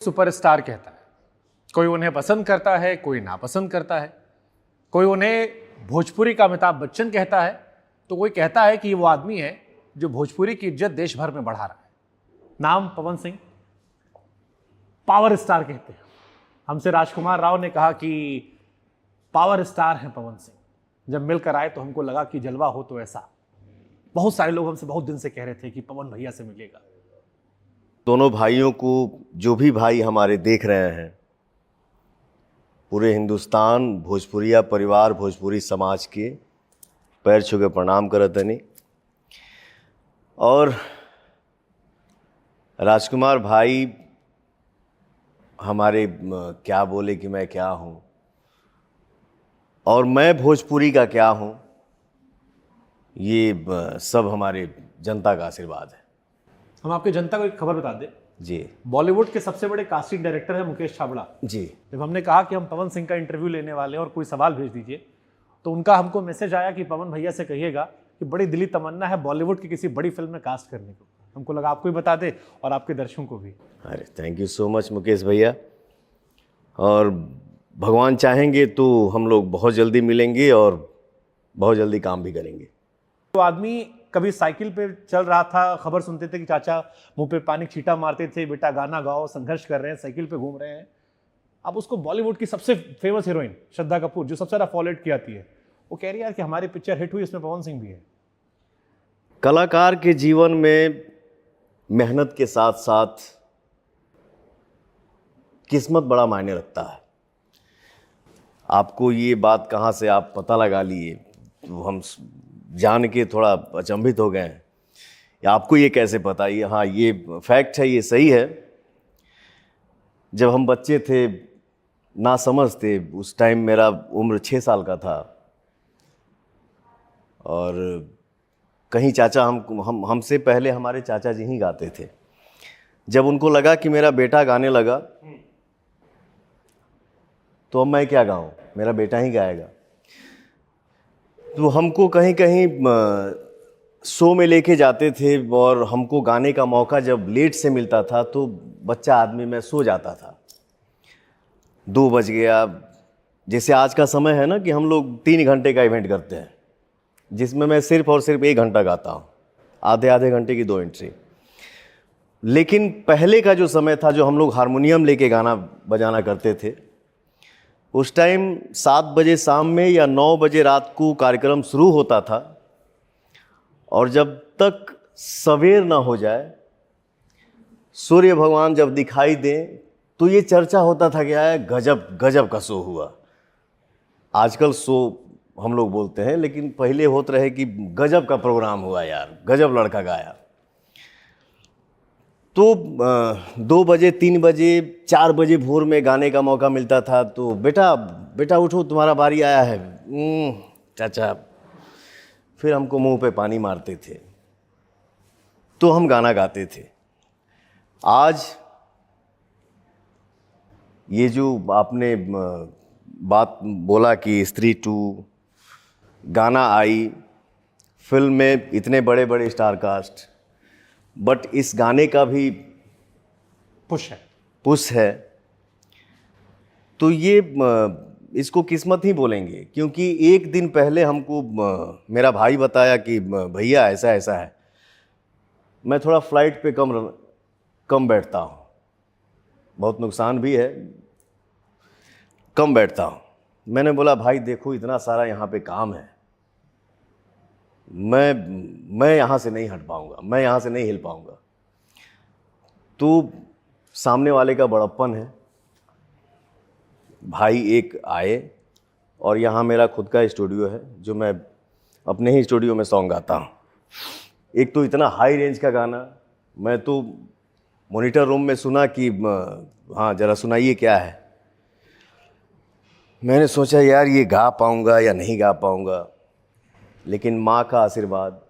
Superstar कहता है। कोई उन्हें पसंद करता है, कोई नापसंद करता है। कोई उन्हें भोजपुरी का अमिताभ बच्चन कहता है, तो कोई कहता है कि वो आदमी है जो भोजपुरी की इज्जत देश भर में बढ़ा रहा है। नाम पवन सिंह, पावर स्टार कहते हैं। हमसे राजकुमार राव ने कहा कि पावर स्टार हैं पवन सिंह। जब मिलकर आए तो हमको लगा कि जलवा हो तो ऐसा। बहुत सारे लोग हमसे बहुत दिन से कह रहे थे कि पवन भैया से मिलेगा। दोनों भाइयों को जो भी भाई हमारे देख रहे हैं, पूरे हिंदुस्तान भोजपुरिया परिवार भोजपुरी समाज के पैर छू के प्रणाम करत हनी। और राजकुमार भाई हमारे क्या बोले कि मैं क्या हूँ और मैं भोजपुरी का क्या हूँ, ये सब हमारे जनता का आशीर्वाद है। हम आपके जनता को एक खबर बता दें जी। बॉलीवुड के सबसे बड़े कास्टिंग डायरेक्टर हैं मुकेश छाबड़ा जी। जब हमने कहा कि हम पवन सिंह का इंटरव्यू लेने वाले हैं और कोई सवाल भेज दीजिए, तो उनका हमको मैसेज आया कि पवन भैया से कहिएगा कि बड़ी दिली तमन्ना है बॉलीवुड की किसी बड़ी फिल्म में कास्ट करने को। हमको लगा आपको ही बता दे और आपके दर्शकों को भी। अरे thank you so much Mukesh भैया। और भगवान चाहेंगे तो हम लोग बहुत जल्दी मिलेंगे और बहुत जल्दी काम भी करेंगे। तो आदमी कभी साइकिल पे चल रहा था, खबर सुनते थे कि चाचा मुंह पे पानी छींटा मारते थे, बेटा गाना गाओ, संघर्ष कर रहे हैं, साइकिल पे घूम रहे हैं। अब उसको बॉलीवुड की सबसे फेमस हीरोइन श्रद्धा कपूर, जो सबसे ज्यादा फॉलोड की आती है, वो कह रही है कि हमारी पिक्चर हिट हुई, इसमें पवन सिंह भी है। कलाकार के जीवन में मेहनत के साथ साथ किस्मत बड़ा मायने रखता है। आपको ये बात कहाँ से आप पता लगा लिए, तो हम जान के थोड़ा अचंभित हो गए हैं। या आपको ये कैसे पता? ये हाँ, ये फैक्ट है, ये सही है। जब हम बच्चे थे, ना समझ थे, उस टाइम मेरा उम्र 6 साल का था और कहीं चाचा हमसे पहले हमारे चाचा जी ही गाते थे। जब उनको लगा कि मेरा बेटा गाने लगा, तो अब मैं क्या गाऊं, मेरा बेटा ही गाएगा। तो हमको कहीं कहीं शो में लेके जाते थे और हमको गाने का मौका जब लेट से मिलता था तो बच्चा आदमी मैं सो जाता था। 2 बज गया। जैसे आज का समय है ना कि हम लोग 3 घंटे का इवेंट करते हैं, जिसमें मैं सिर्फ और सिर्फ 1 घंटा गाता हूँ, आधे घंटे की 2 एंट्री। लेकिन पहले का जो समय था, जो हम लोग हारमोनियम लेके गाना बजाना करते थे, उस टाइम 7 बजे शाम में या 9 बजे रात को कार्यक्रम शुरू होता था और जब तक सवेर ना हो जाए, सूर्य भगवान जब दिखाई दें, तो ये चर्चा होता था कि यार गजब गजब का शो हुआ। आजकल शो हम लोग बोलते हैं, लेकिन पहले होते रहे कि गजब का प्रोग्राम हुआ यार, गजब लड़का गाया। तो 2 बजे 3 बजे 4 बजे भोर में गाने का मौका मिलता था तो बेटा उठो, तुम्हारा बारी आया है। चाचा फिर हमको मुंह पे पानी मारते थे, तो हम गाना गाते थे। आज ये जो आपने बात बोला कि स्त्री 2 गाना आई, फिल्म में इतने बड़े बड़े स्टार कास्ट, बट इस गाने का भी पुश है। तो ये इसको किस्मत ही बोलेंगे, क्योंकि एक दिन पहले हमको मेरा भाई बताया कि भैया ऐसा ऐसा है। मैं थोड़ा फ्लाइट पे कम बैठता हूँ, बहुत नुकसान भी है, कम बैठता हूँ। मैंने बोला भाई देखो इतना सारा यहाँ पे काम है, मैं यहाँ से नहीं हट पाऊँगा, मैं यहाँ से नहीं हिल पाऊँगा। तो सामने वाले का बड़प्पन है। भाई एक आए और यहाँ मेरा खुद का स्टूडियो है, जो मैं अपने ही स्टूडियो में सॉन्ग गाता हूँ। एक तो इतना हाई रेंज का गाना, मैं तो मॉनिटर रूम में सुना कि हाँ ज़रा सुनाइए क्या है। मैंने सोचा यार ये गा पाऊँगा या नहीं गा पाऊँगा, लेकिन माँ का आशीर्वाद,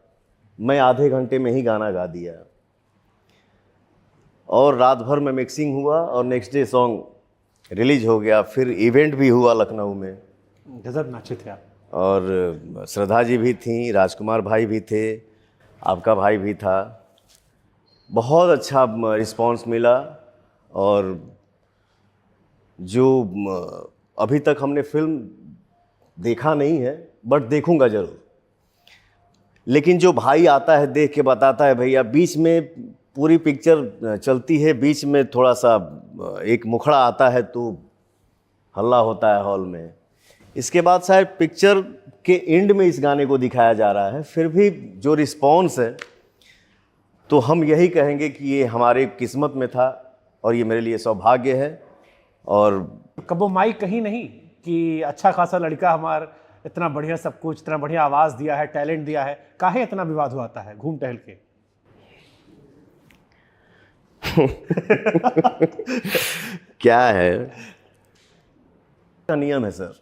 मैं आधे घंटे में ही गाना गा दिया और रात भर में मिक्सिंग हुआ और नेक्स्ट डे सॉन्ग रिलीज हो गया। फिर इवेंट भी हुआ लखनऊ में, गजब नाचे थे आप। और श्रद्धा जी भी थी, राजकुमार भाई भी थे, आपका भाई भी था। बहुत अच्छा रिस्पांस मिला और जो अभी तक हमने फिल्म देखा नहीं है, बट देखूंगा जरूर। लेकिन जो भाई आता है देख के बताता है भैया, बीच में पूरी पिक्चर चलती है, बीच में थोड़ा सा एक मुखड़ा आता है तो हल्ला होता है हॉल में। इसके बाद शायद पिक्चर के एंड में इस गाने को दिखाया जा रहा है, फिर भी जो रिस्पॉन्स है तो हम यही कहेंगे कि ये हमारे किस्मत में था और ये मेरे लिए सौभाग्य है। और कबो माई कहीं नहीं कि अच्छा खासा लड़का हमार इतना बढ़िया सब कुछ, इतना बढ़िया आवाज दिया है, टैलेंट दिया है, काहे इतना विवाद हुआ है घूम टहल के? क्या है का नियम है सर,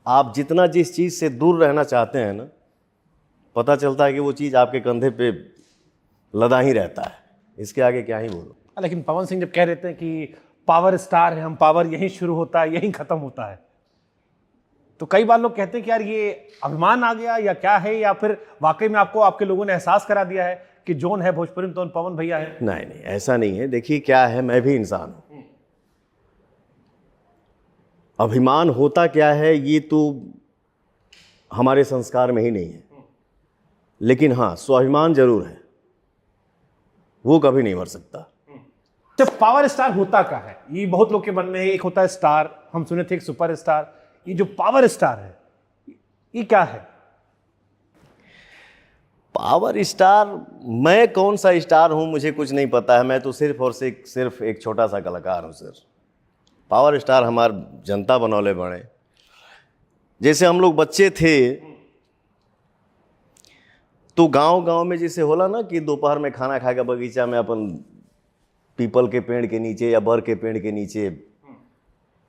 आप जितना जिस चीज से दूर रहना चाहते हैं ना, पता चलता है कि वो चीज आपके कंधे पे लदा ही रहता है। इसके आगे क्या ही बोलो। लेकिन पवन सिंह जब कह देते हैं कि पावर स्टार है हम, पावर यहीं शुरू होता है यहीं खत्म होता है, तो कई बार लोग कहते हैं कि यार ये अभिमान आ गया या क्या है, या फिर वाकई में आपको आपके लोगों ने एहसास करा दिया है कि जोन है भोजपुरी में तो पवन भैया है? नहीं नहीं, ऐसा नहीं है। देखिए क्या है, मैं भी इंसान हूं। अभिमान होता क्या है ये तो हमारे संस्कार में ही नहीं है, लेकिन हाँ स्वाभिमान जरूर है, वो कभी नहीं मर सकता। तो पावर स्टार होता क्या है? ये बहुत लोग के मन में है, एक होता है स्टार, हम सुने थे एक सुपर स्टार, ये जो पावर स्टार है ये क्या है? पावर स्टार, मैं कौन सा स्टार हूं मुझे कुछ नहीं पता है। मैं तो सिर्फ और सिर्फ एक छोटा सा कलाकार हूं सर। पावर स्टार हमार जनता बनौले बने। जैसे हम लोग बच्चे थे तो गांव गांव में जैसे होला ना कि दोपहर में खाना खा के बगीचा में अपन पीपल के पेड़ के नीचे या बर के पेड़ के नीचे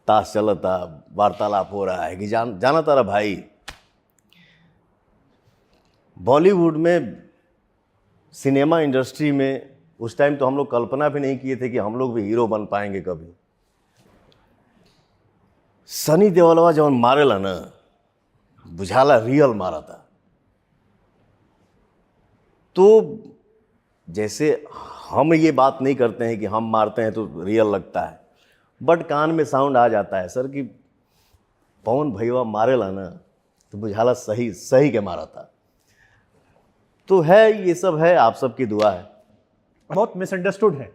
ताश चलता, वार्तालाप हो रहा है कि जाना तारा भाई, बॉलीवुड में, सिनेमा इंडस्ट्री में उस टाइम तो हम लोग कल्पना भी नहीं किए थे कि हम लोग भी हीरो बन पाएंगे कभी। सनी देओलवा जब मारेला ना, बुझाला रियल मारा था। तो जैसे हम ये बात नहीं करते हैं कि हम मारते हैं तो रियल लगता है, बट कान में साउंड आ जाता है सर कि पवन भैया मारेला ना तो बुझाला सही सही के मारा था। तो है, ये सब है, आप सबकी दुआ है। बहुत मिसअंडरस्टूड है,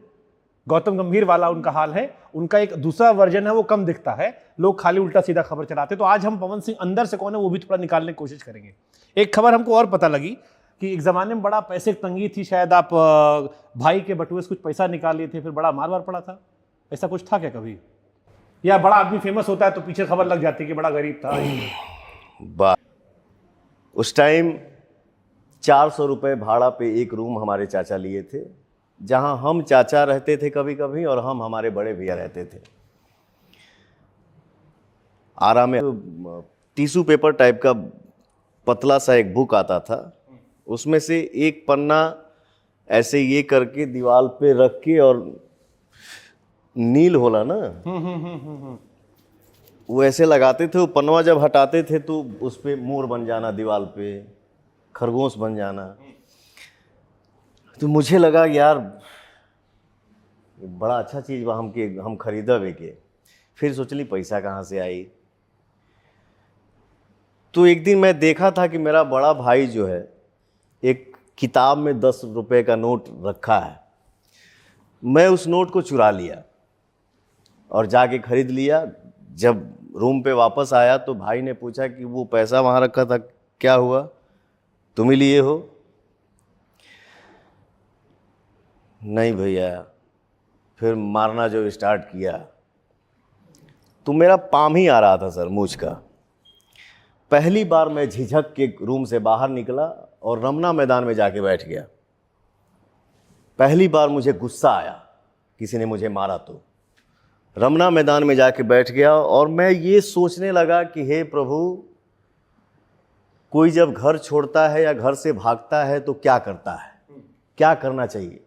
गौतम गंभीर वाला उनका हाल है। उनका एक दूसरा वर्जन है, वो कम दिखता है, लोग खाली उल्टा सीधा खबर चलाते। तो आज हम पवन सिंह अंदर से कौन है वो भी थोड़ा निकालने की कोशिश करेंगे। एक खबर हमको और पता लगी कि एक जमाने में बड़ा पैसे की तंगी थी, शायद आप भाई के बटुए से कुछ पैसा निकाल लिए थे, फिर बड़ा मार वार पड़ा था, ऐसा कुछ था क्या कभी? या बड़ा आदमी फेमस होता है तो पीछे खबर लग जाती है कि बड़ा गरीब था? उस टाइम 400 रुपये भाड़ा पे एक रूम हमारे चाचा लिए थे, जहां हम चाचा रहते थे कभी कभी और हम हमारे बड़े भैया रहते थे। आरा में टिश्यू पेपर टाइप का पतला सा एक बुक आता था, उसमें से एक पन्ना ऐसे ये करके दीवार पे रख के, और नील होला ना वो ऐसे लगाते थे। वो पन्नवा जब हटाते थे तो उस पे मोर बन जाना, दीवार पे खरगोश बन जाना। तो मुझे लगा यार बड़ा अच्छा चीज़ बा, हम खरीदबे के। फिर सोचली पैसा कहाँ से आई। तो एक दिन मैं देखा था कि मेरा बड़ा भाई जो है एक किताब में 10 रुपये का नोट रखा है। मैं उस नोट को चुरा लिया और जाके खरीद लिया। जब रूम पे वापस आया तो भाई ने पूछा कि वो पैसा वहाँ रखा था क्या हुआ, तुम ही लिए हो? नहीं भैया। फिर मारना जो स्टार्ट किया तो मेरा पाम ही आ रहा था सर, मूंछ का। पहली बार मैं झिझक के रूम से बाहर निकला और रमना मैदान में जाके बैठ गया। पहली बार मुझे गुस्सा आया किसी ने मुझे मारा तो रमना मैदान में जाके बैठ गया और मैं ये सोचने लगा कि हे प्रभु, कोई जब घर छोड़ता है या घर से भागता है तो क्या करता है, क्या करना चाहिए।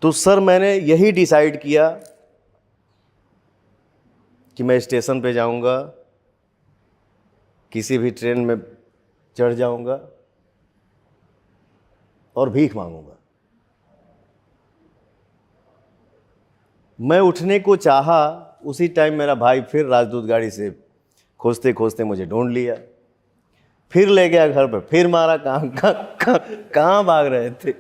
तो सर मैंने यही डिसाइड किया कि मैं स्टेशन पे जाऊंगा, किसी भी ट्रेन में चढ़ जाऊंगा और भीख मांगूंगा। मैं उठने को चाहा, उसी टाइम मेरा भाई फिर राजदूत गाड़ी से खोजते खोजते मुझे ढूंढ लिया, फिर ले गया घर पे, फिर मारा। कहाँ भाग रहे थे।